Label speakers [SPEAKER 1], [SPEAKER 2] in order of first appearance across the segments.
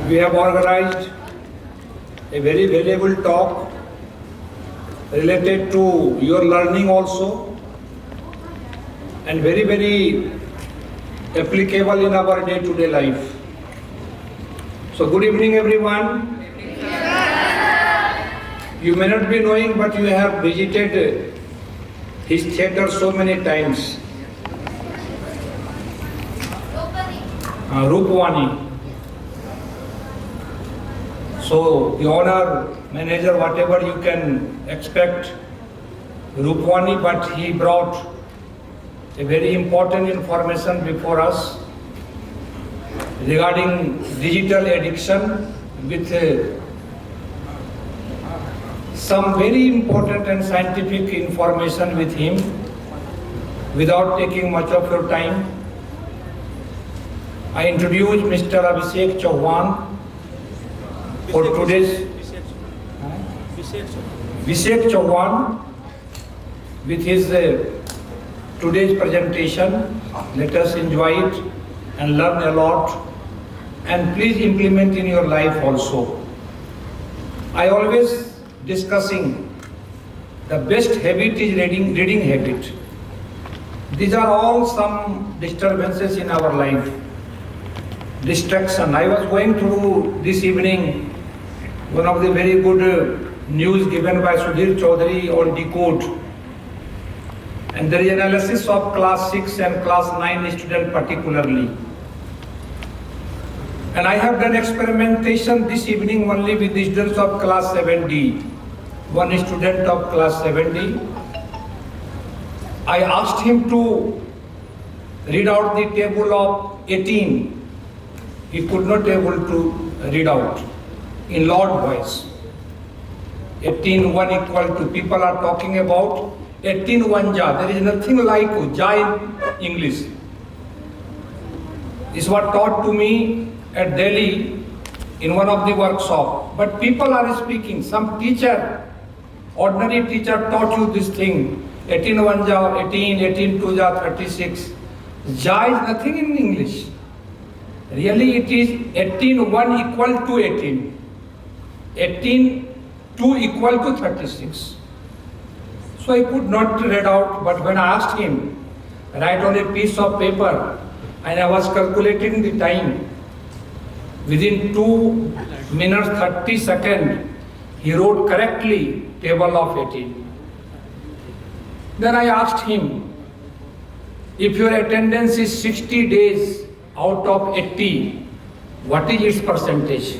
[SPEAKER 1] We have organized a very valuable talk related to your learning also and very applicable in our day-to-day life. So good evening everyone. You may not be knowing, but you have visited his theatre so many times. Rupavani. So the owner, manager, whatever you can expect, Rupavani, but he brought a very important information before us regarding digital addiction with some very important and scientific information with him. Without taking much of your time, I introduce Mr. Abhishek Chauhan for today's Abhishek Chauhan with his today's presentation. Let us enjoy it and learn a lot, and please implement in your life also. I always discussing the best habit is reading habit. These are all some disturbances in our life. Distraction. I was going through this evening one of the very good news given by Sudhir Chaudhary on Decode, and there is analysis of class 6 and class 9 student particularly. And I have done experimentation this evening only with the students of class 7D. One student of class 7D, I asked him to read out the table of 18. He could not able to read out in loud voice. 18 1 equal to, people are talking about 18 1 ja. There is nothing like ja in English. This was taught to me at Delhi in one of the workshops. But people are speaking. Some teacher, ordinary teacher taught you this thing. 18 1 ja, 18, 18 2 ja, 36. Ja is nothing in English. Really it is 18 1 equal to 18. 18 2 equal to 36. So I could not read out, but when I asked him, write on a piece of paper, and I was calculating the time, within 2 minutes 30 seconds, he wrote correctly table of 18. Then I asked him, if your attendance is 60 days out of 80, what is its percentage?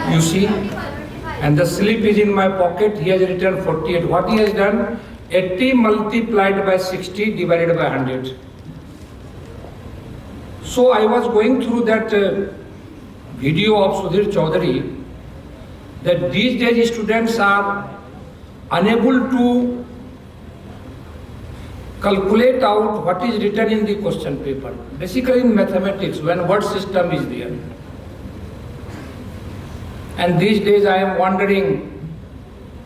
[SPEAKER 1] You see, and the slip is in my pocket. He has written 48. What he has done? 80 multiplied by 60 divided by 100. So I was going through that video of Sudhir Chaudhary, that these days students are unable to calculate out what is written in the question paper. Basically in mathematics, when word system is there. And these days I am wondering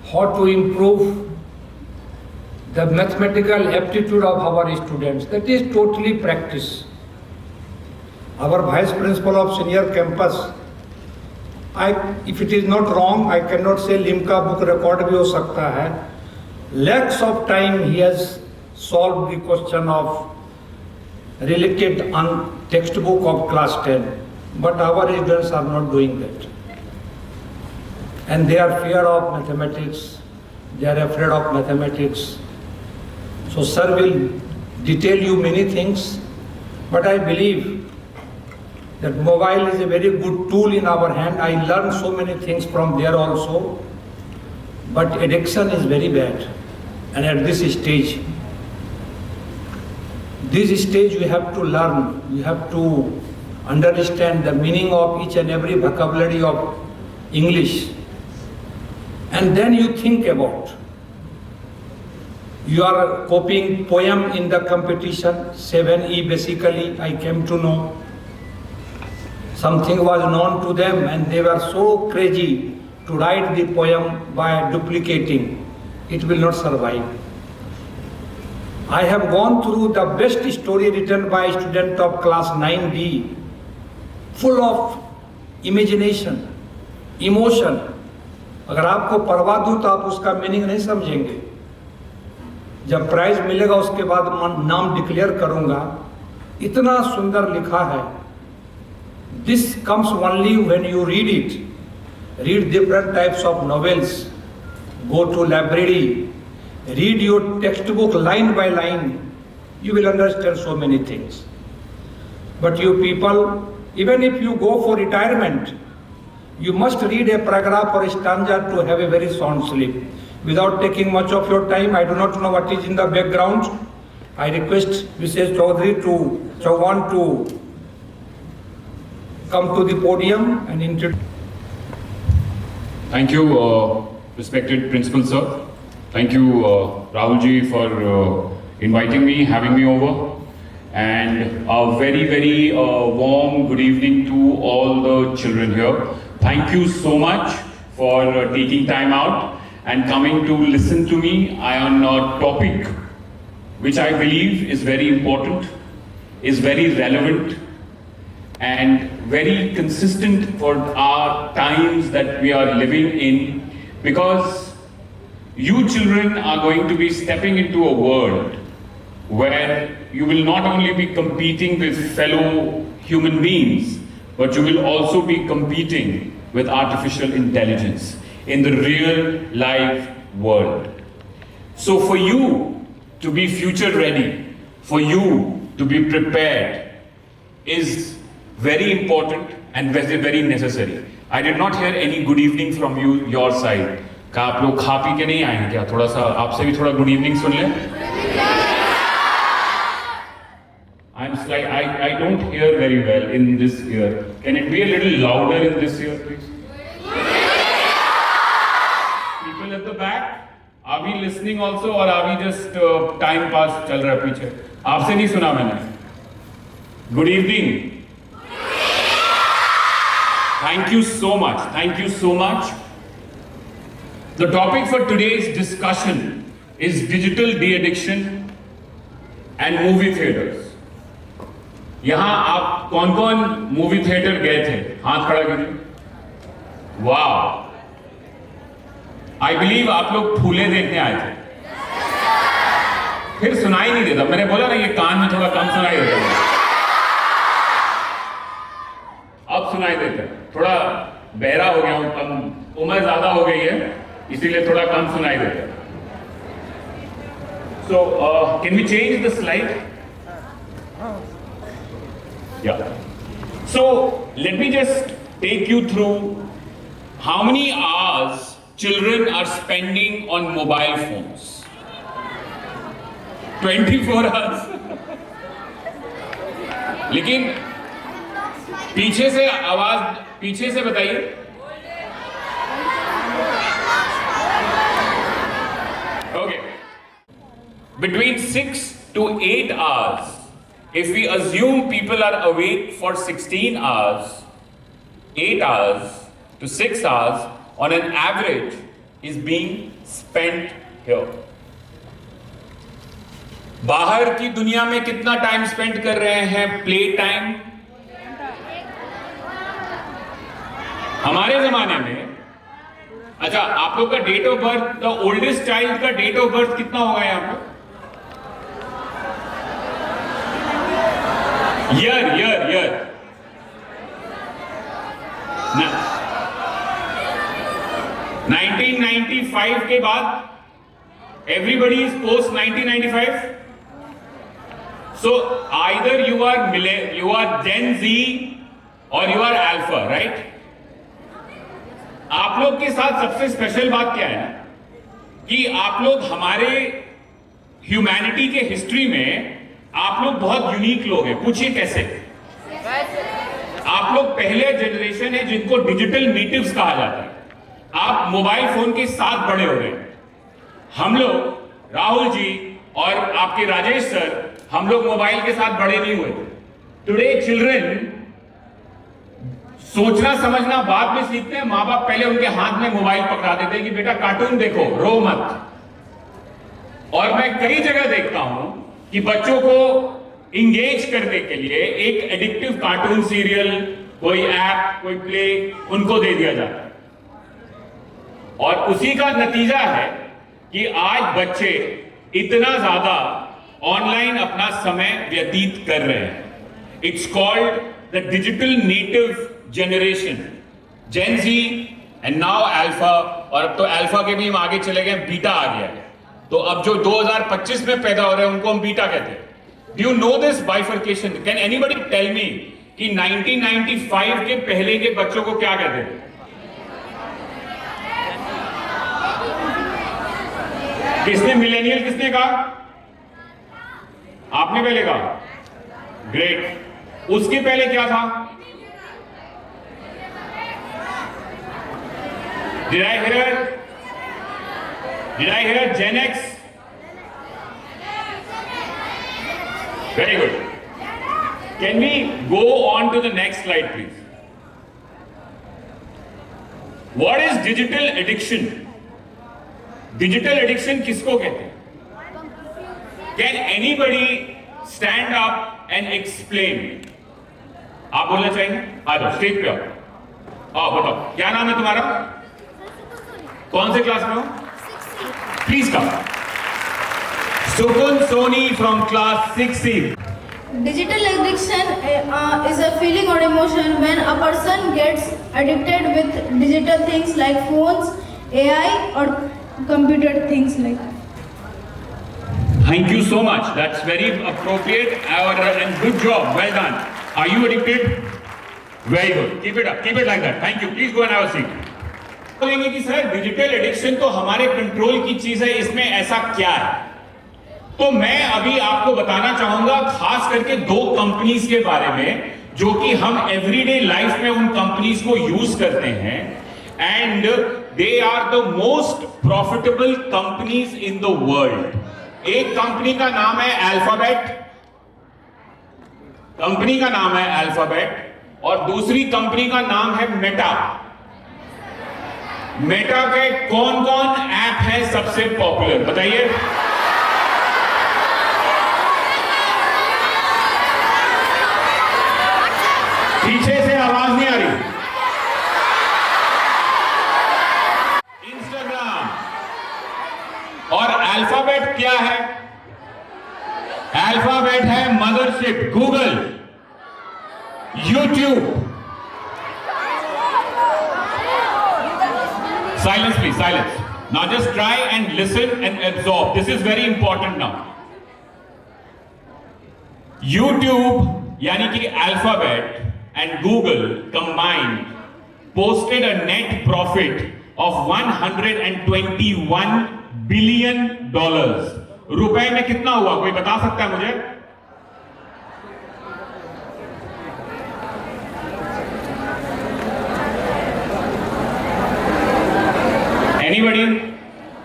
[SPEAKER 1] how to improve the mathematical aptitude of our students. That is totally practice. Our vice principal of senior campus, if it is not wrong, I cannot say Limca book record bhi ho sakta hai. Lakhs of time he has solved the question of related on textbook of class 10. But our students are not doing that. And they are fear of mathematics. They are afraid of mathematics. So sir will detail you many things, but I believe that mobile is a very good tool in our hand. I learned so many things from there also, but addiction is very bad. And at this stage you have to learn, you have to understand the meaning of each and every vocabulary of English. And then you think about, you are copying poem in the competition, 7E basically, I came to know. Something was known to them and they were so crazy to write the poem by duplicating. It will not survive. I have gone through the best story written by a student of class 9D, full of imagination, emotion. अगर आपको पढ़वा दूं तो आप उसका meaning नहीं समझेंगे। जब प्राइज मिलेगा उसके बाद नाम डिक्लेयर करूंगा। इतना सुंदर लिखा है। This comes only when you read it. Read different types of novels. Go to library. Read your textbook line by line. You will understand so many things. But you people, even if you go for retirement, you must read a paragraph or a stanza to have a very sound sleep. Without taking much of your time, I do not know what is in the background. I request Mrs. Chauhan to come to the podium and introduce.
[SPEAKER 2] Thank you, respected Principal Sir. Thank you, Rahul ji, for inviting me, having me over. And a very, very warm good evening to all the children here. Thank you so much for taking time out and coming to listen to me on a topic which I believe is very important, is very relevant, and very consistent for our times that we are living in, because you children are going to be stepping into a world where you will not only be competing with fellow human beings, but you will also be competing with artificial intelligence in the real life world. So for you to be future ready, for you to be prepared is very important and very, very necessary. I did not hear any good evening from you, your side. क्या आप लोग खा P के नहीं आए हैं क्या? थोड़ा सा आपसे भी थोड़ा गुड इवनिंग सुन लें. I don't hear very well in this ear. Can it be a little louder in this ear, please? People at the back, are we listening also or are we just time pass चल रहा है पीछे? आपसे नहीं सुना मैंने. Good evening. Thank you so much. Thank you so much. The topic for today's discussion is digital de-addiction and movie theaters. यहां आप कौन कौन मूवी थिएटर गए थे? हाथ खड़ा कीजिए. वाह, आई बिलीव आप लोग फूले देखने आए थे. फिर सुनाई नहीं देता. मैंने बोला ना ये कान में थोड़ा कम सुनाई देता है. अब सुनाई देता है. थोड़ा बहरा हो गया हूं, कम उम्र ज्यादा हो गई है, इसीलिए थोड़ा कम सुनाई देता है. So can we change the slide? Yeah. So let me just take you through how many hours children are spending on mobile phones. 24 hours. लेकिन पीछे से आवाज, पीछे से बताइए. Okay. Between 6 to 8 hours. If we assume people are awake for 16 hours, 8 hours to 6 hours on an average is being spent here. बाहर की दुनिया में कितना टाइम स्पेंड कर रहे हैं प्ले टाइम? हमारे जमाने में, अच्छा आप लोग का date of birth, the oldest child का डेट ऑफ बर्थ कितना होगा यहां पर? Year. 1995 के बाद everybody is post 1995. So either you are Gen Z or you are Alpha, right? आप लोग के साथ सबसे स्पेशल बात क्या है कि आप लोग हमारे ह्यूमैनिटी के हिस्ट्री में आप लोग बहुत यूनिक लोग हैं. पूछिए कैसे? आप लोग पहले जनरेशन है जिनको डिजिटल नेटिव्स कहा जाता है. आप मोबाइल फोन के साथ बड़े हो गए. हम लोग, राहुल जी और आपके राजेश सर, हम लोग मोबाइल के साथ बड़े नहीं हुए. टुडे चिल्ड्रन सोचना समझना बाद में सीखते हैं. माँ बाप पहले उनके हाथ में मोबाइल पकड़ा देते हैं कि बेटा कार्टून देखो, रो मत. और मैं कई जगह देखता हूं कि बच्चों को इंगेज करने के लिए एक एडिक्टिव कार्टून सीरियल कोई ऐप, कोई प्ले, उनको दे दिया जाता है। और उसी का नतीजा है कि आज बच्चे इतना ज्यादा ऑनलाइन अपना समय व्यतीत कर रहे हैं। It's called the digital native generation, Gen Z and now alpha, और अब तो अल्फा के भी हम आगे चले गए, बीटा आ गया है। तो अब जो 2025 में पैदा हो रहे हैं उनको हम बीटा कहते हैं। Do you know this bifurcation? Can anybody tell me कि 1995 के पहले के बच्चों को क्या कहते थे? किसने मिलेनियल, किसने कहा? आपने पहले कहा, ग्रेट। उसके पहले क्या था? Did I hear Gen X? Very good. Can we go on to the next slide, please? What is digital addiction? Digital addiction किसको कहते हैं? Can anybody stand up and explain? आप बोलना चाहेंगे? आ जाओ स्टेज पे आओ। बताओ क्या नाम है तुम्हारा? कौन से क्लास में हो? Please come. Sukun Soni from class 6C।
[SPEAKER 3] Digital addiction is a feeling or emotion when a person gets addicted with digital things like phones, AI or computer things like that.
[SPEAKER 2] Thank you so much. That's very appropriate and good job. Well done. Are you addicted? Very good. Keep it up. Keep it like that. Thank you. Please go and have a seat. बोलेंगे कि sir digital addiction तो हमारे control की चीज है, इसमें ऐसा क्या है? तो मैं अभी आपको बताना चाहूंगा खास करके दो कंपनीज के बारे में जो कि हम एवरीडे लाइफ में उन कंपनीज को यूज करते हैं and they are the most profitable companies in the world. एक कंपनी का नाम है अल्फाबेट, कंपनी का नाम है अल्फाबेट, और दूसरी कंपनी का नाम है मेटा। मेटा के कौन कौन ऐप है सबसे पॉपुलर बताइए? पीछे से आवाज नहीं आ रही। इंस्टाग्राम। और अल्फाबेट क्या है? अल्फाबेट है mothership Google, YouTube. Silence please, silence. Now just try and listen and absorb. This is very important now. YouTube यानी कि Alphabet and Google combined posted a net profit of 121 billion dollars. रुपए में कितना हुआ कोई बता सकता है मुझे? Anybody?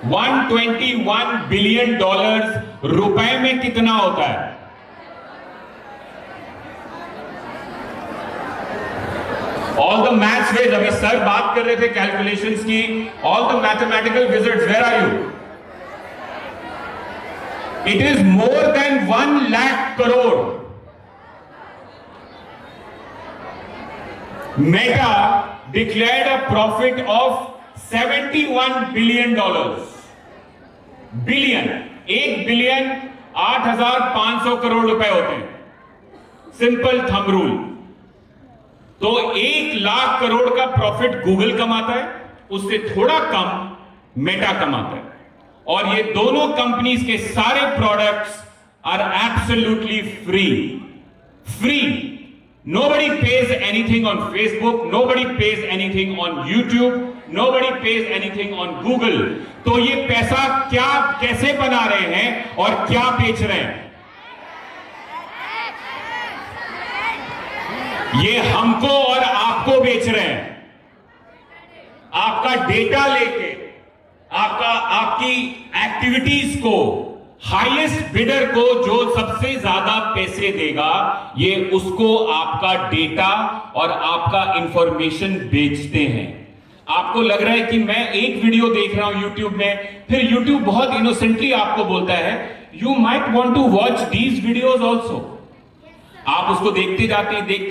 [SPEAKER 2] 121 billion dollars रुपए में कितना होता है? All the maths whiz, अभी सर बात कर रहे थे कैलकुलेशंस की। All the mathematical wizards, where are you? It is more than 1 lakh crore. Meta declared a profit of $71 billion. Billion, 1 billion 8,500 crore रुपए होते हैं। Simple thumb rule. तो 1 लाख करोड़ का प्रॉफिट गूगल कमाता है, उससे थोड़ा कम मेटा कमाता है। और ये दोनों कंपनीज के सारे products are absolutely free. Free. Nobody pays anything on Facebook, nobody pays anything on YouTube, nobody pays anything on Google. तो ये पैसा क्या कैसे बना रहे हैं और क्या बेच रहे हैं? ये हमको और आपको बेच रहे हैं। आपका डेटा लेके, आपकी एक्टिविटीज को, हाईएस्ट बिडर को जो सबसे ज्यादा पैसे देगा, ये उसको आपका डेटा और आपका इंफॉर्मेशन बेचते हैं। आपको लग रहा है कि मैं एक वीडियो देख रहा हूं यूट्यूब में, फिर यूट्यूब बहुत इनोसेंटली आपको बोलता है you might want to watch these videos also. आप उसको देखते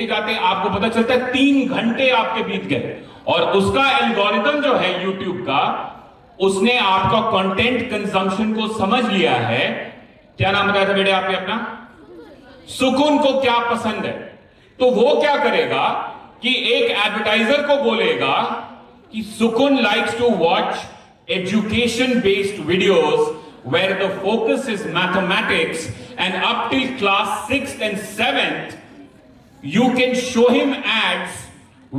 [SPEAKER 2] जाते आपको पता चलता है 3 घंटे आपके बीत गए, और उसका एल्गोरिथम जो है यूट्यूब का, उसने आपका कंटेंट कंजम्पशन को समझ लिया है। क्या नाम बताया था बेटे आपने अपना? सुकून को क्या पसंद है, तो वो क्या करेगा कि एक एडवर्टाइजर को बोलेगा कि Sukoon likes to watch education based videos where the focus is mathematics, and up till class 6th and 7th you can show him ads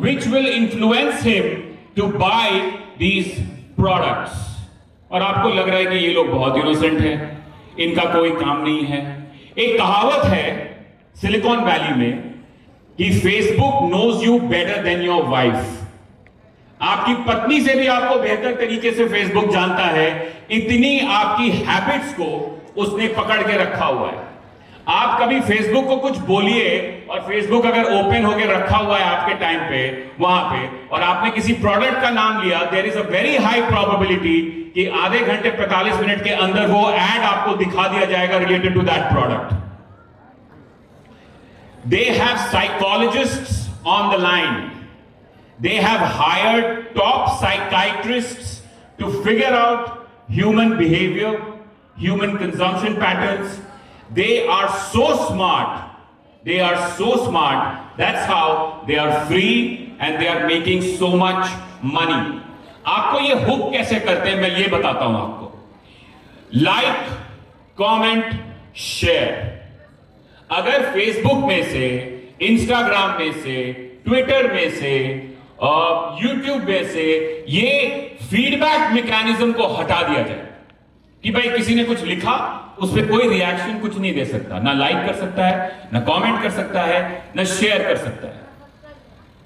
[SPEAKER 2] which will influence him to buy these products. और आपको लग रहा है कि ये लोग बहुत innocent हैं, इनका कोई काम नहीं है। एक कहावत है सिलिकॉन वैली में कि Facebook knows you better than your wife. आपकी पत्नी से भी आपको बेहतर तरीके से फेसबुक जानता है, इतनी आपकी हैबिट्स को उसने पकड़ के रखा हुआ है। आप कभी फेसबुक को कुछ बोलिए, और फेसबुक अगर ओपन होकर रखा हुआ है आपके टाइम पे वहां पे, और आपने किसी प्रोडक्ट का नाम लिया, there is a very high probability कि आधे घंटे 45 मिनट के अंदर वो एड आपको दिखा दिया जाएगा related to that product. They have psychologists on the line. They have hired top psychiatrists to figure out human behavior, human consumption patterns. They are so smart. They are so smart. That's how they are free and they are making so much money. आपको ये hook कैसे करते हैं मैं ये बताता हूं आपको. Like, comment, share. अगर फेसबुक में से, इंस्टाग्राम में से, ट्विटर में से, यूट्यूब में से ये फीडबैक मैकेनिज्म को हटा दिया जाए कि भाई किसी ने कुछ लिखा, उस पर कोई रिएक्शन कुछ नहीं दे सकता, ना लाइक कर सकता है, ना कमेंट कर सकता है, ना शेयर कर सकता है,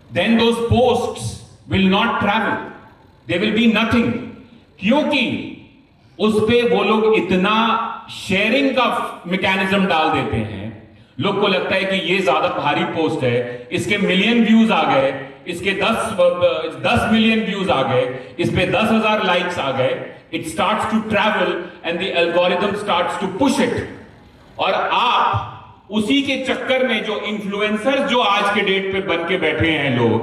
[SPEAKER 2] then those posts will not travel, they will be nothing. क्योंकि उस पे वो लोग इतना शेयरिंग का मैकेनिज्म डाल देते हैं, लोग को लगता है कि ये ज्यादा भारी पोस्ट है, इसके मिलियन व्यूज आ गए, इसके 10 मिलियन व्यूज आ गए, इस पे 10,000 लाइक्स आ गए. It starts to travel and the algorithm starts to push it. और आप उसी के चक्कर में जो इन्फ्लुएंसर जो आज के डेट पे बन के बैठे हैं लोग,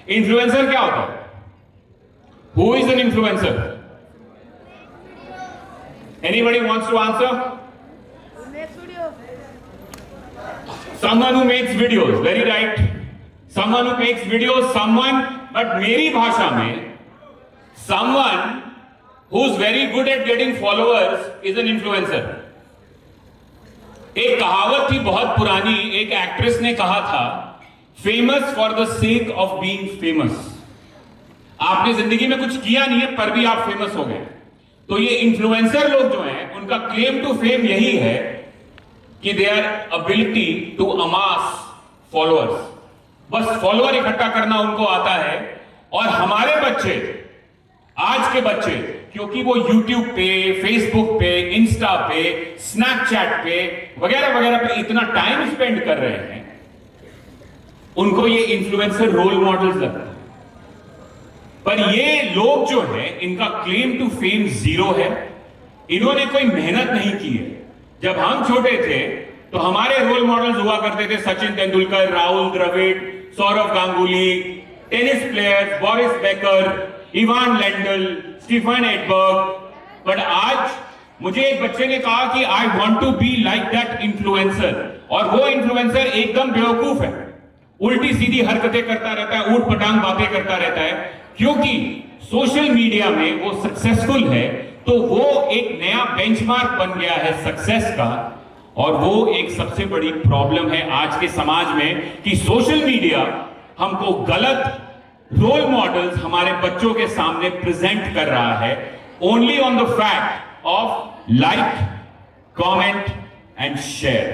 [SPEAKER 2] इन्फ्लुएंसर क्या होता है? Who is an influencer? Anybody wants to answer? Someone who makes videos, very right. Someone who makes videos, someone, but मेरी भाषा में, someone who's very good at getting followers is an influencer. एक कहावत थी बहुत पुरानी, एक एक्ट्रेस ने कहा था, famous for the sake of being famous. आपने जिंदगी में कुछ किया नहीं है पर भी आप फेमस हो गए. तो ये इन्फ्लुएंसर लोग जो हैं, उनका क्लेम टू फेम यही है कि देयर एबिलिटी टू अमास फॉलोअर्स. बस फॉलोअर इकट्ठा करना उनको आता है. और हमारे बच्चे, आज के बच्चे, क्योंकि वो यूट्यूब पे, फेसबुक पे, इंस्टा पे, स्नैपचैट पे वगैरह वगैरह पे इतना टाइम स्पेंड कर रहे हैं, उनको ये इन्फ्लुएंसर रोल मॉडल्स लगता है. पर ये लोग जो है, इनका क्लेम टू फेम जीरो है. इन्होंने कोई मेहनत नहीं की है. जब हम छोटे थे तो हमारे रोल मॉडल्स हुआ करते थे Sachin Tendulkar, Rahul Dravid, Sourav Ganguly, tennis players, Boris Becker, Ivan Lendl, Stefan Edberg. But आज मुझे एक बच्चे ने कहा कि I want to be like that influencer. और वो इन्फ्लुएंसर एकदम बेवकूफ है, उल्टी सीधी हरकतें करता रहता है, ऊट पटांग बातें करता रहता है. क्योंकि सोशल मीडिया में वो सक्सेसफुल है, तो वो एक नया बेंचमार्क बन गया है सक्सेस का. और वो एक सबसे बड़ी प्रॉब्लम है आज के समाज में कि सोशल मीडिया हमको गलत रोल मॉडल्स हमारे बच्चों के सामने प्रेजेंट कर रहा है, only on the fact of like, comment and share.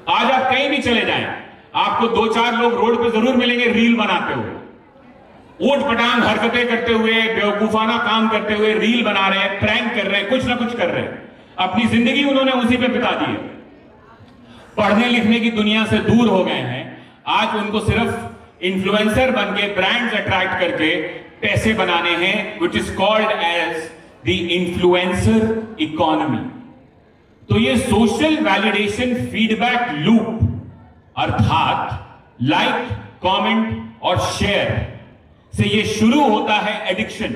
[SPEAKER 2] आज आप कहीं भी चले जाएं, आपको 2-4 लोग रोड पे जरूर मिलेंगे रील बनाते हुए, ऊट पटांग हरकतें करते हुए, बेवकूफाना काम करते हुए रील बना रहे हैं, प्रैंक कर रहे हैं, कुछ ना कुछ कर रहे हैं. अपनी जिंदगी उन्होंने उसी पे बिता दी है. पढ़ने लिखने की दुनिया से दूर हो गए हैं. आज उनको सिर्फ इन्फ्लुएंसर बन के, ब्रांड्स अट्रैक्ट करके पैसे बनाने हैं, which is called as the influencer economy. तो ये सोशल वैलिडेशन फीडबैक लूप अर्थात लाइक, कमेंट और शेयर से ये शुरू होता है एडिक्शन।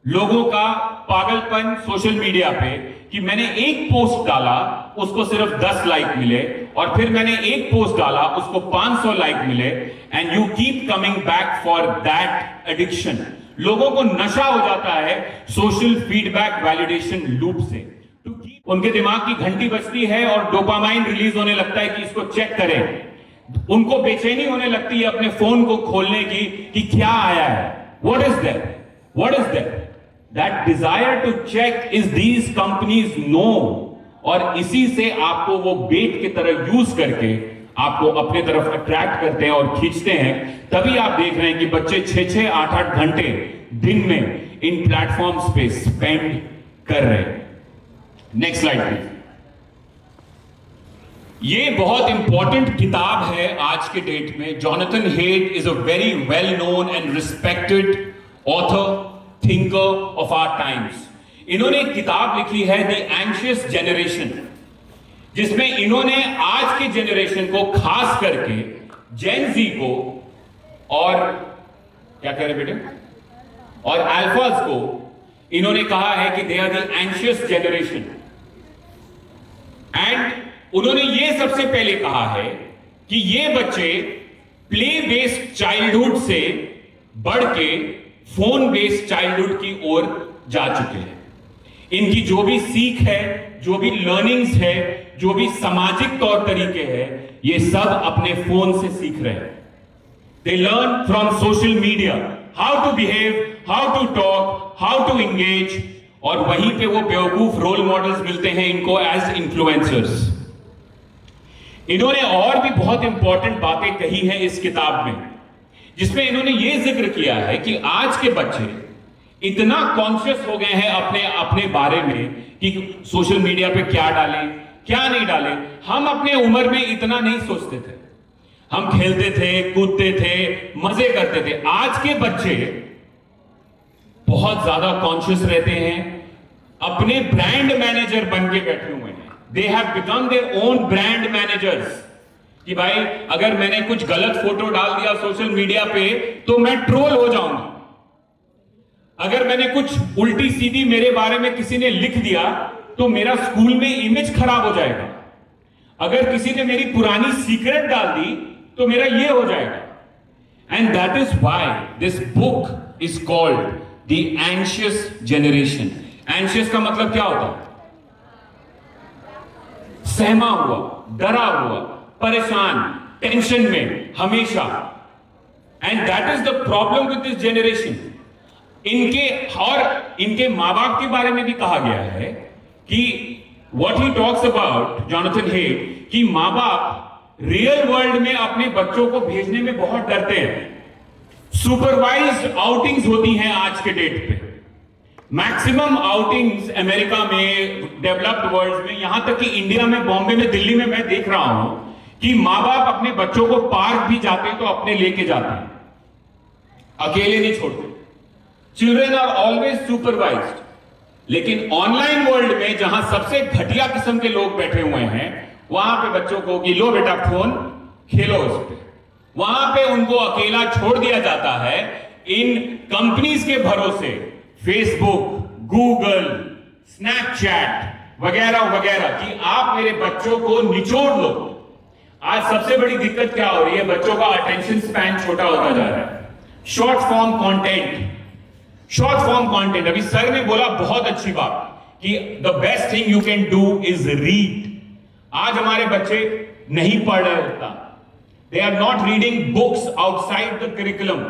[SPEAKER 2] लोगों का पागलपन सोशल मीडिया पे कि मैंने एक पोस्ट डाला उसको सिर्फ 10 लाइक मिले, और फिर मैंने एक पोस्ट डाला उसको 500 लाइक मिले, and you keep coming back for that addiction. लोगों को नशा हो जाता है सोशल फीडबैक वैलिडेशन लूप से। उनके दिमाग की घंटी बजती है और डोपामाइन रिलीज होने लगता है कि इसको चेक करें। उनको बेचैनी होने लगती है अपने फोन को खोलने की कि क्या आया है, what is that, what is that. That desire to check is these companies know, और इसी से आपको वो बेट की तरह यूज करके आपको अपने तरफ अट्रैक्ट करते हैं और खींचते हैं। तभी आप देख रहे हैं कि बच्चे 6-6, 8-8 घंटे दिन में इन प्लेटफॉर्म्स पे स्पेंड कर रहे हैं। Next slide please. ये बहुत इंपॉर्टेंट किताब है आज के डेट में। Jonathan Haidt is a very well known and respected author, thinker of our times. इन्होंने एक किताब लिखी है द एंशियस जनरेशन, जिसमें इन्होंने आज के जनरेशन को, खास करके जेन जी को और क्या कह रहे बेटे, और अल्फाज को, इन्होंने कहा है कि they are the anxious generation. And उन्होंने ये सबसे पहले कहा है कि ये बच्चे प्ले बेस्ड चाइल्डहुड से बढ़ के फोन बेस्ड चाइल्डहुड की ओर जा चुके हैं। इनकी जो भी सीख है, जो भी लर्निंग्स है, जो भी सामाजिक तौर तरीके हैं, ये सब अपने फोन से सीख रहे हैं। They learn from social media how to behave, how to talk, how to engage, और वहीं पे वो बेवकूफ रोल मॉडल्स मिलते हैं इनको एज इन्फ्लुएंसर्स। इन्होंने और भी बहुत इंपॉर्टेंट बातें कही हैं इस किताब में, जिसमें इन्होंने ये जिक्र किया है कि आज के बच्चे इतना कॉन्शियस हो गए हैं अपने अपने बारे में कि सोशल मीडिया पे क्या डालें, क्या नहीं डालें। हम अपने उम्र में इतना नहीं सोचते थे, हम खेलते थे, कूदते थे, मजे करते थे। आज के बच्चे बहुत ज्यादा कॉन्शियस रहते हैं, अपने ब्रांड मैनेजर बन के बैठे हुए हैं। They have become their own brand managers कि भाई अगर मैंने कुछ गलत फोटो डाल दिया सोशल मीडिया पे तो मैं ट्रोल हो जाऊंगा, अगर मैंने कुछ उल्टी सीधी मेरे बारे में किसी ने लिख दिया तो मेरा स्कूल में इमेज खराब हो जाएगा, अगर किसी ने मेरी पुरानी सीक्रेट डाल दी तो मेरा ये हो जाएगा। And that is why this book is called the anxious generation. Anxious का मतलब क्या होता है? सहमा हुआ, डरा हुआ, परेशान, टेंशन में हमेशा। And that is the problem with this generation. इनके मां बाप के बारे में भी कहा गया है कि what he talks about Jonathan hate, कि मां बाप रियल वर्ल्ड में अपने बच्चों को भेजने में बहुत डरते हैं। सुपरवाइज्ड आउटिंग्स होती हैं आज के डेट पे, मैक्सिमम आउटिंग्स अमेरिका में, डेवलप्ड वर्ल्ड में, यहां तक कि इंडिया में, बॉम्बे में, दिल्ली में मैं देख रहा हूं कि मां बाप अपने बच्चों को पार्क भी जाते हैं तो अपने लेके जाते हैं, अकेले नहीं छोड़ते। Children are always supervised. लेकिन ऑनलाइन वर्ल्ड में जहां सबसे घटिया किस्म के लोग बैठे हुए हैं, वहां पे बच्चों को कि लो बेटा फोन खेलो उस पे, वहां पे उनको अकेला छोड़ दिया जाता है इन कंपनीज के भरोसे, फेसबुक, गूगल, स्नैपचैट वगैरह वगैरह, कि आप मेरे बच्चों को निचोड़ लो। आज सबसे बड़ी दिक्कत क्या हो रही है? बच्चों का अटेंशन स्पैन छोटा होता जा रहा है। Short form content, short form content. अभी सर ने बोला बहुत अच्छी बात कि the best thing you can do is read. आज हमारे बच्चे नहीं पढ़ रहे होता, they are not reading books outside the curriculum,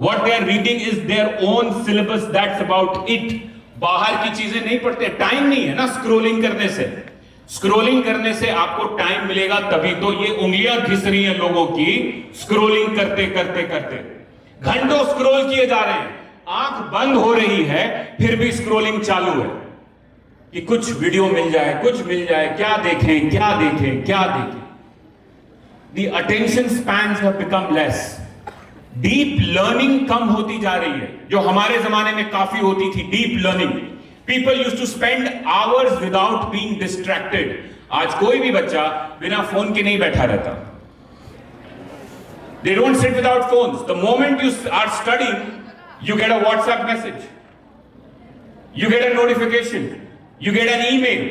[SPEAKER 2] what they are reading is their own syllabus, that's about it. बाहर की चीजें नहीं पढ़ते, टाइम नहीं है ना स्क्रोलिंग करने से। स्क्रोलिंग करने से आपको टाइम मिलेगा तभी तो। ये उंगलियां घिस रही हैं लोगों की स्क्रोलिंग करते करते करते, घंटों स्क्रोल किए जा रहे हैं, आंख बंद हो रही है फिर भी स्क्रोलिंग चालू है कि कुछ वीडियो मिल जाए, कुछ मिल जाए, क्या देखें क्या देखें क्या देखें। The attention spans have become less. Deep learning कम होती जा रही है, जो हमारे जमाने में काफी होती थी deep learning. People used to spend hours without being distracted. आज कोई भी बच्चा बिना फोन के नहीं बैठा रहता। They don't sit without phones. The moment you are studying, you get a WhatsApp message, you get a notification, you get an email.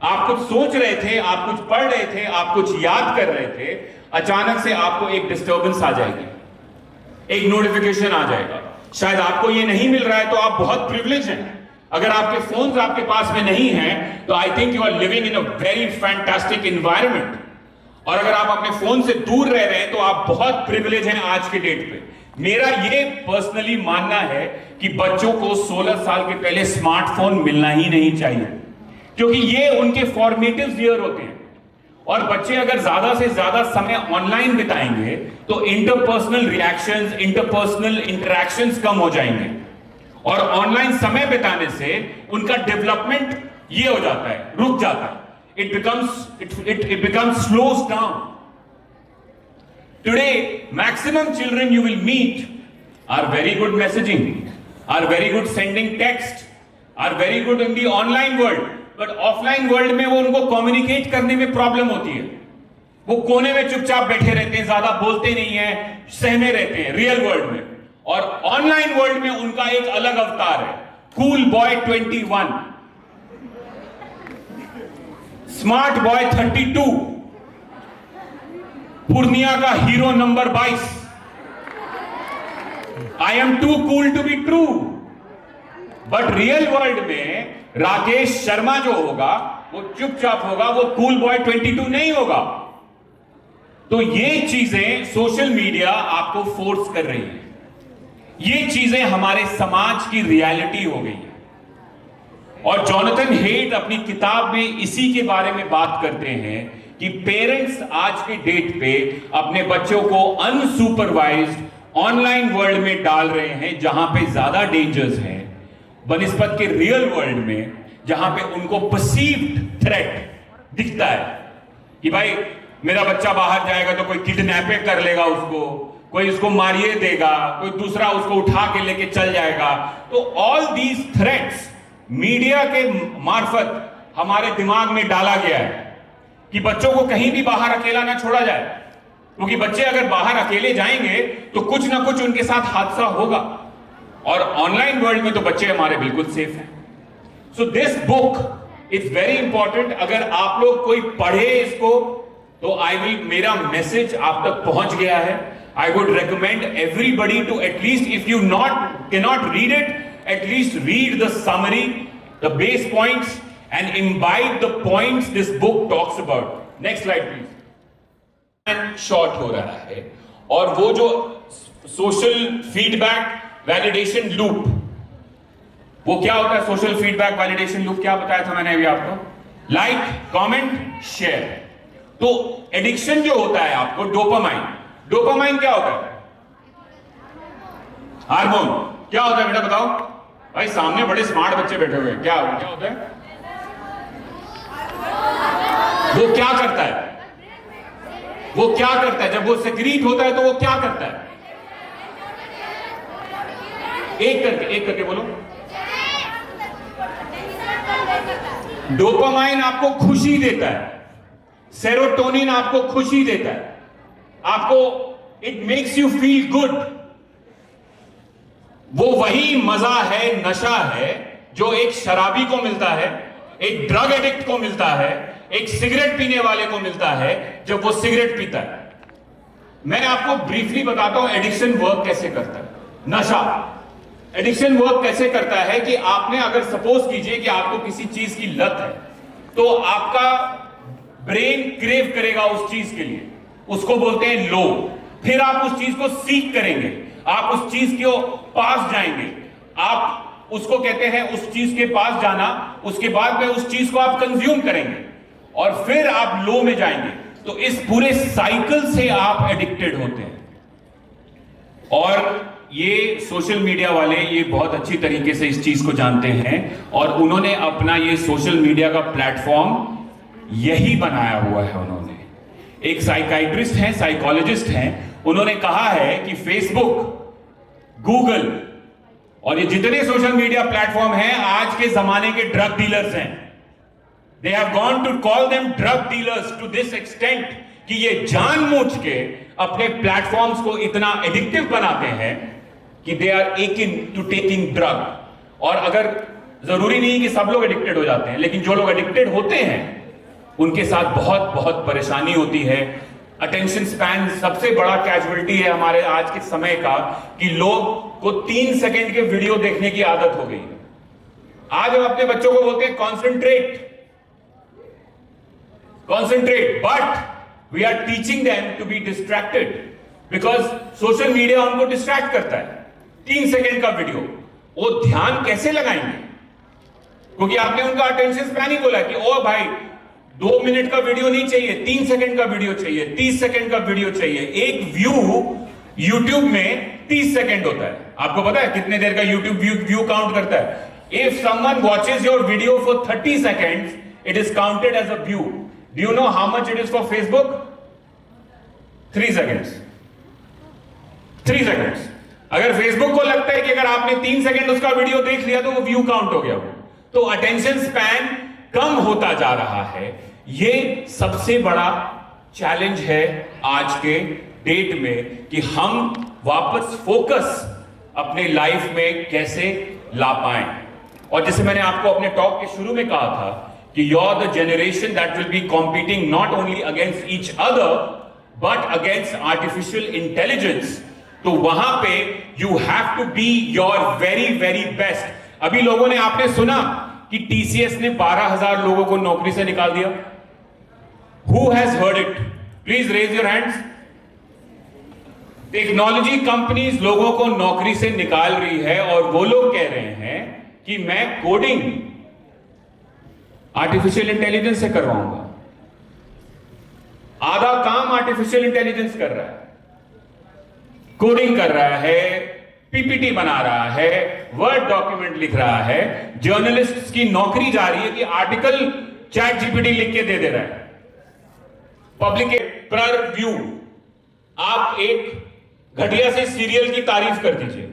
[SPEAKER 2] आप कुछ सोच रहे थे, आप कुछ पढ़ रहे थे, आप कुछ याद कर रहे थे, अचानक से आपको एक डिस्टर्बेंस आ जाएगी, एक नोटिफिकेशन आ जाएगा। शायद आपको ये नहीं मिल रहा है तो आप बहुत प्रिविलेज हैं। अगर आपके फोन्स आपके पास में नहीं हैं तो I think you are living in a very fantastic environment. और अगर आप अपने फोन से दूर रह रहे हैं तो आप बहुत प्रिविलेज हैं आज के डेट पे। मेरा ये पर्सनली मानना है कि बच्चों को 16 साल के पहले स्मार्टफोन मिलना ही नहीं चाहिए, क्योंकि ये उनके फॉर्मेटिव ईयर होते हैं। और बच्चे अगर ज्यादा से ज्यादा समय ऑनलाइन बिताएंगे तो इंटरपर्सनल रिएक्शंस, इंटरपर्सनल इंटरेक्शंस कम हो जाएंगे, और ऑनलाइन समय बिताने से उनका डेवलपमेंट ये हो जाता है, रुक जाता है। It becomes slows down. Today, maximum children you will meet are very good messaging, are very good sending text, are very good in the online world. But offline world में वो उनको communicate करने में problem होती है। वो कोने में चुपचाप बैठे रहते हैं, ज्यादा बोलते नहीं हैं, सहमे रहते हैं रियल वर्ल्ड में। और ऑनलाइन वर्ल्ड में उनका एक अलग अवतार है, cool boy 21, smart boy 32, Purnia का hero number 22। I am too cool to be true. But real world में राकेश शर्मा जो होगा वो चुपचाप होगा, वो कूल बॉय 22 नहीं होगा। तो ये चीजें सोशल मीडिया आपको फोर्स कर रही है, ये चीजें हमारे समाज की रियलिटी हो गई है। और जॉनथन हेट अपनी किताब में इसी के बारे में बात करते हैं कि पेरेंट्स आज के डेट पे अपने बच्चों को अनसुपरवाइज्ड ऑनलाइन वर्ल्ड में डाल रहे हैं, जहां पे ज्यादा डेंजर्स हैं बनिस्बत के रियल वर्ल्ड में, जहां पे उनको परसीव्ड थ्रेट दिखता है कि भाई मेरा बच्चा बाहर जाएगा तो कोई किडनैपिंग कर लेगा उसको, कोई उसको मारिए देगा, कोई दूसरा उसको उठा के लेके चल जाएगा। तो ऑल दीज थ्रेट्स मीडिया के मार्फत हमारे दिमाग में डाला गया है कि बच्चों को कहीं भी बाहर अकेला ना छोड़ा जाए, क्योंकि बच्चे अगर बाहर अकेले जाएंगे तो कुछ ना कुछ उनके साथ हादसा होगा। और ऑनलाइन वर्ल्ड में तो बच्चे हमारे बिल्कुल सेफ हैं। So this book is very important. अगर आप लोग कोई पढ़े इसको तो मेरा मैसेज आप तक पहुंच गया है। I would recommend everybody to at least, if you cannot read it, at least read the summary, the base points, and imbibe the points this book talks about. Next slide, please. And short हो रहा है, और वो जो social feedback validation loop, वो क्या होता है? social feedback validation loop क्या बताया था मैंने अभी आपको? Like, comment, share. तो एडिक्शन जो होता है आपको डोपामाइन, डोपामाइन क्या होता है? हार्मोन। क्या होता है बेटा बताओ? भाई सामने बड़े स्मार्ट बच्चे बैठे हुए हैं, क्या होता है? वो क्या करता है? वो क्या करता है जब वो सेक्रीट होता है तो वो क्या करता है? एक करके बोलो। डोपामाइन आपको खुशी देता है, सेरोटोनिन आपको खुशी देता है, आपको it makes you feel good. वो वही मजा है, नशा है जो एक शराबी को मिलता है, एक ड्रग एडिक्ट को मिलता है, एक सिगरेट पीने वाले को मिलता है जब वो सिगरेट पीता है। मैं आपको ब्रीफली बताता हूं एडिक्शन वर्क कैसे करता है। नशा एडिक्शन वर्क कैसे करता है कि आपने अगर सपोज कीजिए कि आपको किसी चीज की लत है तो आपका ब्रेन क्रेव करेगा उस चीज के लिए, उसको बोलते हैं लो। फिर आप उस चीज को सीख करेंगे, आप उस चीज के पास जाएंगे, आप उसको कहते हैं उस चीज के पास जाना, उसके बाद में उस चीज को आप कंज्यूम करेंगे और फिर आप लो में जाएंगे। तो इस पूरे साइकिल से आप एडिक्टेड होते हैं। और ये सोशल मीडिया वाले ये बहुत अच्छी तरीके से इस चीज को जानते हैं और उन्होंने अपना ये सोशल मीडिया का प्लेटफॉर्म यही बनाया हुआ है। उन्होंने एक साइकाइट्रिस्ट हैं, साइकोलॉजिस्ट हैं, उन्होंने कहा है कि फेसबुक, गूगल और ये जितने सोशल मीडिया प्लेटफॉर्म हैं आज के जमाने के ड्रग डीलर्स हैं। They have gone to call them drug dealers to this extent कि ये जानबूझ के अपने प्लेटफॉर्म्स को इतना एडिक्टिव बनाते हैं कि they are akin to taking drug. और अगर जरूरी नहीं कि सब लोग एडिक्टेड हो जाते हैं, लेकिन जो लोग एडिक्टेड होते हैं उनके साथ बहुत बहुत परेशानी होती है। अटेंशन स्पैन सबसे बड़ा कैजुअलिटी है हमारे आज के समय का, कि लोग को 3 सेकंड के वीडियो देखने की आदत हो गई। आज हम अपने बच्चों को बोलते हैं concentrate, but we are teaching them to be distracted because social media उनको डिस्ट्रैक्ट करता है। 3 सेकंड का वीडियो, वो ध्यान कैसे लगाएंगे? क्योंकि आपने उनका अटेंशन स्पैन ही बोला कि ओ भाई 2 मिनट का वीडियो नहीं चाहिए, 3 सेकंड का वीडियो चाहिए, 30 सेकंड का वीडियो चाहिए। एक व्यू यूट्यूब में 30 सेकंड होता है। आपको पता है कितने देर का यूट्यूब व्यू काउंट करता है? If someone watches your video for 30 seconds, it is counted as a view. Do you know how much it is for Facebook? 3 seconds. 3 seconds. अगर फेसबुक को लगता है कि अगर आपने 3 सेकंड उसका वीडियो देख लिया तो वो व्यू काउंट हो गया। तो अटेंशन स्पैन कम होता जा रहा है। ये सबसे बड़ा चैलेंज है आज के डेट में कि हम वापस फोकस अपने लाइफ में कैसे ला पाएं। और जैसे मैंने आपको अपने टॉक के शुरू में कहा था कि you are the generation that will be competing not only against each other but against artificial intelligence. तो वहां पे you have to be your very very best. अभी लोगों ने, आपने सुना कि टीसीएस ने 12,000 लोगों को नौकरी से निकाल दिया। Who has heard it? Please raise your hands. Technology companies लोगों को नौकरी से निकाल रही है और वो लोग कह रहे हैं कि मैं कोडिंग आर्टिफिशियल इंटेलिजेंस से करवाऊंगा। आधा काम आर्टिफिशियल इंटेलिजेंस कर रहा है, कोडिंग कर रहा है, पीपीटी बना रहा है, वर्ड डॉक्यूमेंट लिख रहा है। जर्नलिस्ट की नौकरी जा रही है कि आर्टिकल चैट जीपीटी लिख के दे रहा है। पब्लिक पर व्यू, आप एक घटिया से सीरियल की तारीफ कर दीजिए।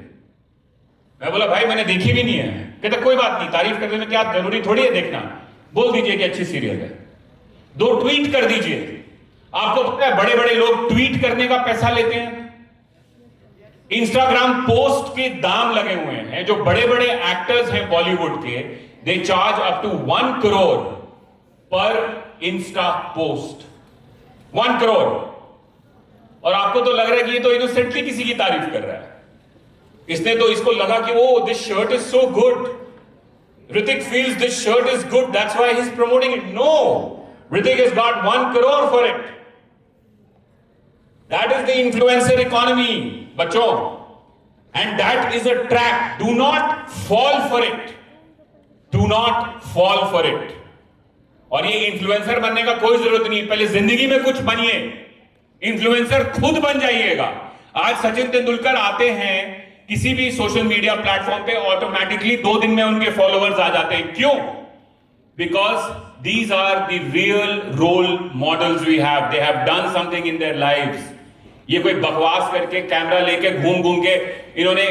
[SPEAKER 2] मैं बोला भाई मैंने देखी भी नहीं है। कहता कोई बात नहीं, तारीफ करने में क्या जरूरी थोड़ी है देखना, बोल दीजिए कि अच्छी सीरियल है। 2 ट्वीट कर दीजिए। आपको पता है बड़े बड़े लोग ट्वीट करने का पैसा लेते हैं। इंस्टाग्राम पोस्ट के दाम लगे हुए हैं। जो बड़े बड़े एक्टर्स हैं बॉलीवुड के, they charge up to 1 crore पर इंस्टा पोस्ट। 1 करोड़। और आपको तो लग रहा है कि ये तो इनोसेंटली किसी की तारीफ कर रहा है। इसने तो इसको लगा कि oh this shirt is so good, Hrithik feels this shirt is good, that's why he is promoting it. No, Hrithik has got 1 crore for it. That is the influencer economy बच्चों, and that is a trap. Do not fall for it, do not fall for it. और ये influencer बनने का कोई जरूरत नहीं, पहले जिंदगी में कुछ बनिए, इन्फ्लुएंसर खुद बन जाइएगा। आज सचिन तेंदुलकर आते हैं किसी भी सोशल मीडिया प्लेटफॉर्म पे, ऑटोमेटिकली 2 दिन में उनके फॉलोअर्स आ जाते हैं। क्यों? Because these are the real role models we have. They have done something in their lives. ये कोई बकवास करके कैमरा लेके घूम घूम के इन्होंने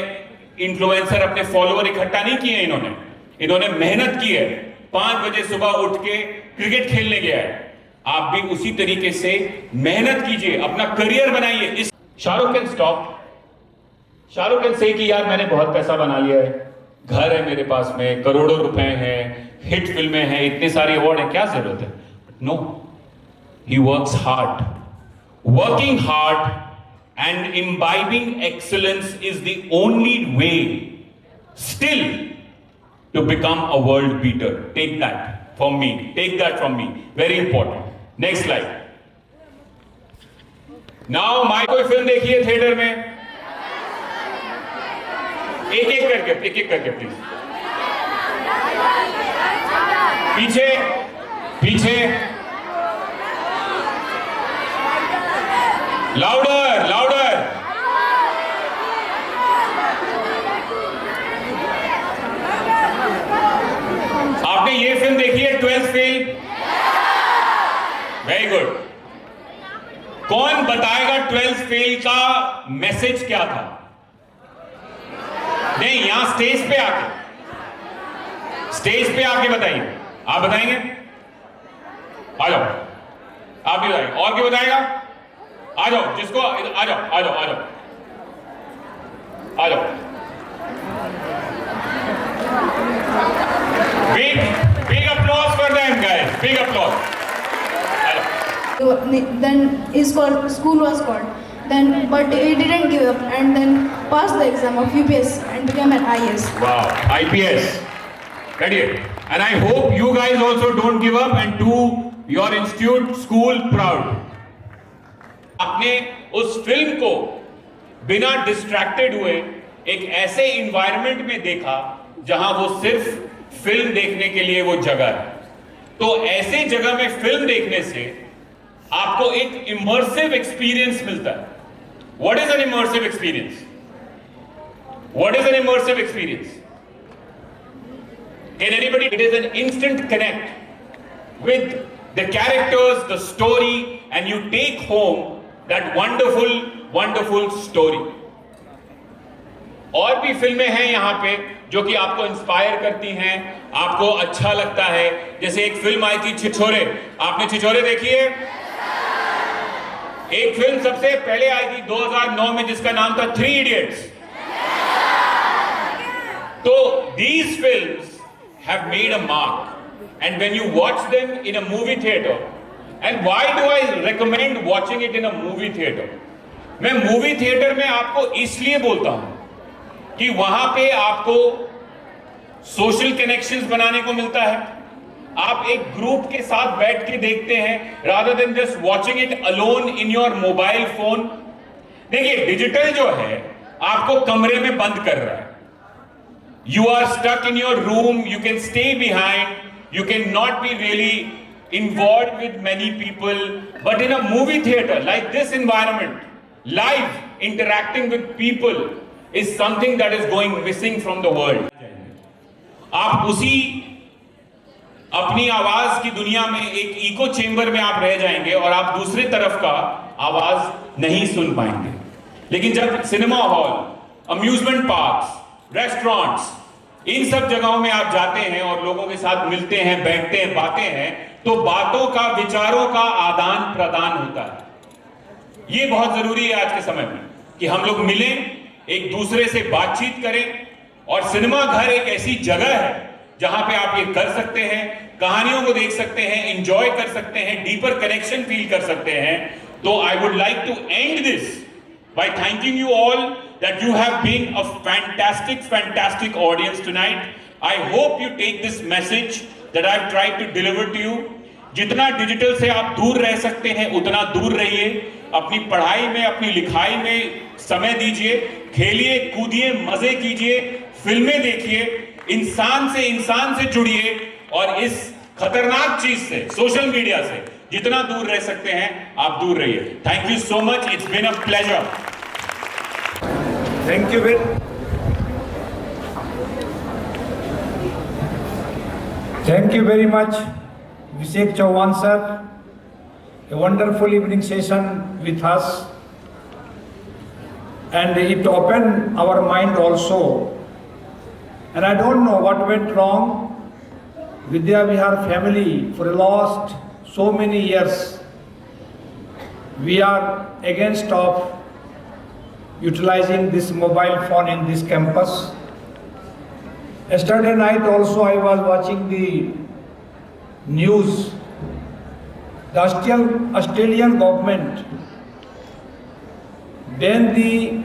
[SPEAKER 2] इन्फ्लुएंसर अपने फॉलोअर इकट्ठा नहीं किए। इन्होंने मेहनत की है। 5 बजे सुबह उठ के क्रिकेट खेलने गया है। आप भी उसी तरीके से मेहनत कीजिए, अपना करियर बनाइए। इस Shahrukh can stop. Shahrukh can say कि यार मैंने बहुत पैसा बना लिया है, घर है मेरे पास में, करोड़ों रुपए हैं, हिट फिल्में हैं, इतने सारे अवार्ड हैं, क्या जरूरत है? No, he works hard. Working hard and imbibing excellence is the only way still to become a world beater. Take that from me. Take that from me. Very important. Next slide. Now, कोई film देखी है theatre में? एक एक करके please. पीछे louder. आपने ये फिल्म देखी है 12th फेल? Very good. कौन बताएगा 12th फेल का मैसेज क्या था? नहीं, यहां स्टेज पे आके बताइए। आप बताएंगे? आ जाओ, आप भी बताइए। और क्या बताएगा? आ जाओ, जिसको आ जाओ, आ जाओ, आ जाओ, आ जाओ। Big applause for them, guys. Big applause.
[SPEAKER 3] Then his school was called. Then, but he didn't give up, and then passed the exam of UPS and became an IAS.
[SPEAKER 2] Wow, IPS. Ready? And I hope you guys also don't give up and do your institute, school proud. आपने उस film को बिना distracted हुए एक ऐसे environment में देखा जहां वो सिर्फ फिल्म देखने के लिए वो जगह है। तो ऐसे जगह में फिल्म देखने से आपको एक इमर्सिव एक्सपीरियंस मिलता है। What is an immersive experience? What is an immersive experience? Can anybody? It is an instant connect with the characters, the story, and you take home that wonderful, wonderful story. और भी फिल्में हैं यहाँ पे जो कि आपको इंस्पायर करती हैं, आपको अच्छा लगता है। जैसे एक फिल्म आई थी छिछोरे, आपने छिछोरे देखी है? एक फिल्म सबसे पहले आई थी 2009 में जिसका नाम था 3 Idiots. तो these films have made a mark, and when you watch them in a movie theater, and why do I recommend watching it in a movie theater? मैं मूवी थिएटर में आपको इसलिए बोलता हूं कि वहां पे आपको सोशल कनेक्शंस बनाने को मिलता है। आप एक ग्रुप के साथ बैठ के देखते हैं rather than just watching it alone in your mobile phone. देखिए डिजिटल जो है आपको कमरे में बंद कर रहा है। You are stuck in your room, you can stay behind, you can not be really involved with many people, but in a movie theater like this environment, live interacting with people is something that is going missing from the world. आप उसी अपनी आवाज की दुनिया में एक eco chamber में आप रह जाएंगे और आप दूसरे तरफ का आवाज नहीं सुन पाएंगे। लेकिन जब cinema hall, amusement parks, restaurants, इन सब जगहों में आप जाते हैं और लोगों के साथ मिलते हैं, बैठते हैं, बातें हैं, तो बातों का, विचारों का आदान प्रदान होता है। ये बहुत जरूरी है आज के समय में कि हम लोग मिलें, एक दूसरे से बातचीत करें। और सिनेमा घर एक ऐसी जगह है जहां पे आप ये कर सकते हैं, कहानियों को देख सकते हैं, एंजॉय कर सकते हैं, डीपर कनेक्शन फील कर सकते हैं। तो I would like to end this by thanking you all that you have been a fantastic audience tonight. I hope you take this message that I've tried to deliver to you. जितना digital से आप दूर रह सकते हैं उतना दूर रहिए। अपनी पढ़ाई में, अपनी लिखाई में समय दीजिए, खेलिए, कूदिए, मजे कीजिए, फिल्में देखिए, इंसान से जुड़िए और इस खतरनाक चीज से, सोशल मीडिया से जितना दूर रह सकते हैं आप दूर रहिए। Thank you so much, it's been a pleasure.
[SPEAKER 1] Thank you very much, Vishek Chauhan sir. A wonderful evening session with us, and it opened our mind also. And I don't know what went wrong. Vidya Vihar family for the last so many years, we are against of utilizing this mobile phone in this campus. Yesterday night also I was watching the news. The Australian government banned the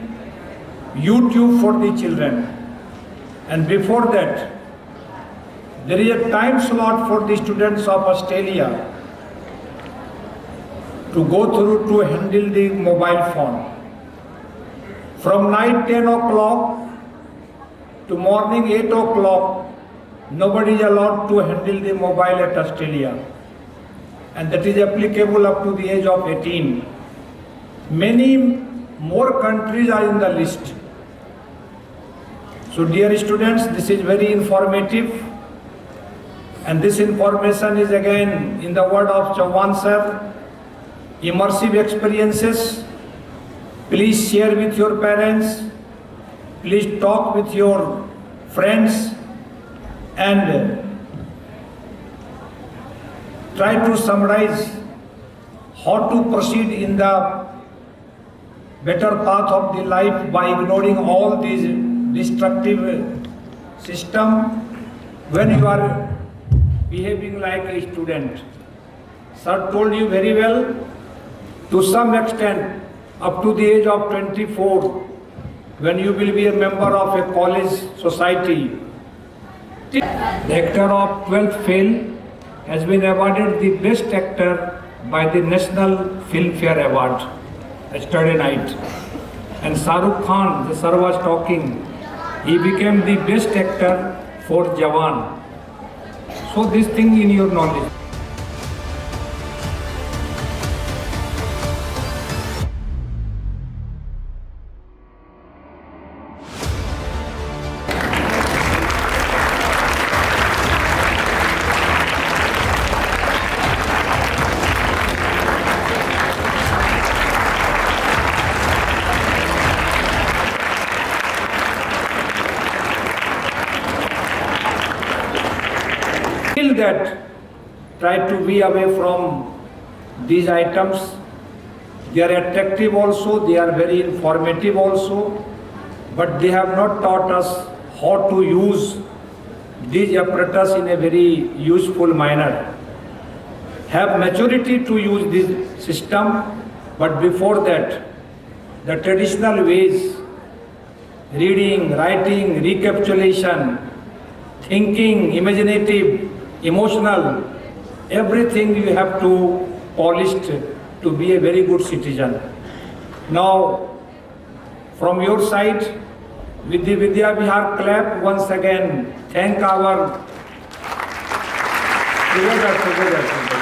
[SPEAKER 1] YouTube for the children, and before that there is a time slot for the students of Australia to go through to handle the mobile phone. From night 10 o'clock to morning 8 o'clock, nobody is allowed to handle the mobile at Australia. And that is applicable up to the age of 18. Many more countries are in the list. So dear students, this is very informative. And this information is again in the word of Chauhan sir, immersive experiences. Please share with your parents, please talk with your friends, and try to summarize how to proceed in the better path of the life by ignoring all these destructive system when you are behaving like a student. Sir told you very well, to some extent, up to the age of 24, when you will be a member of a college society. The actor of 12th fail has been awarded the best actor by the National Filmfare Award yesterday night. And Shah Rukh Khan, the sir was talking, he became the best actor for Jawan. So this thing in your knowledge. Till that, try to be away from these items. They are attractive also, they are very informative also, but they have not taught us how to use these apparatus in a very useful manner. Have maturity to use this system, but before that, the traditional ways, reading, writing, recapitulation, thinking, imaginative, emotional, everything you have to polish to be a very good citizen. Now, from your side, with the Vidya Vihar clap once again, thank our together.